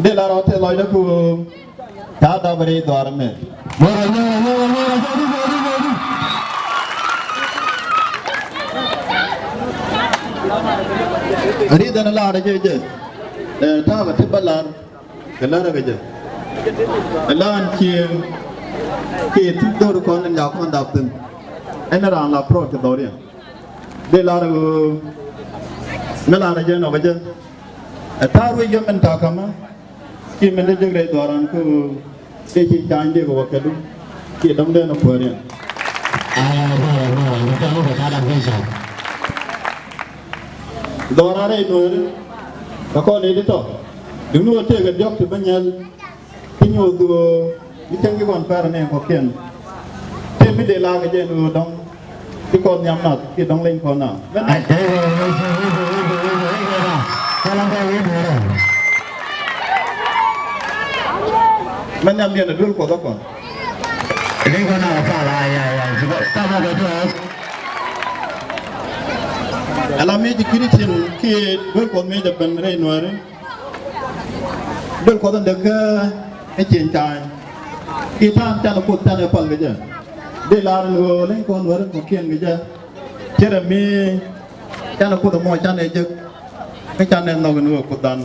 để là nó thế lời đó cô đã đào về đây toàn này ở đây đó là đấy chứ ta vật thiết bắt lan cái là cái gì lan chiên khi chúng tôi được con nên giáo con đào từng anh là làm pro cái đó đi để là nó là cái gì nó cái gì ta rồi giờ mình ta cầm khi mình đi chơi cái đó anh cứ để chỉ trang đi vào cái đó khi đâm lên nó phơi đi rồi cho nó phải ta làm cái gì đó là đây thôi nó có này đấy thôi đừng nuôi chơi cái job thì bao nhiêu cái nhiều đồ đi chơi cái con phare này có tiền thế mới để làm cái gì nữa đông cái con nhắm nào cái đông lên con nào cho nó cái gì nữa mình nhắm tiền là đuôi của đó còn cái con nào phải là ta mà cái thôi alam ini kiri chin ki dul ko me de ben re no re dul ko dan de ka e chin chai ki tham cha lo put ta ne pal ge ja de la no le ko no re ko kien ge ja chere mi cha lo put mo cha ne je ke cha ne no ge no ko dan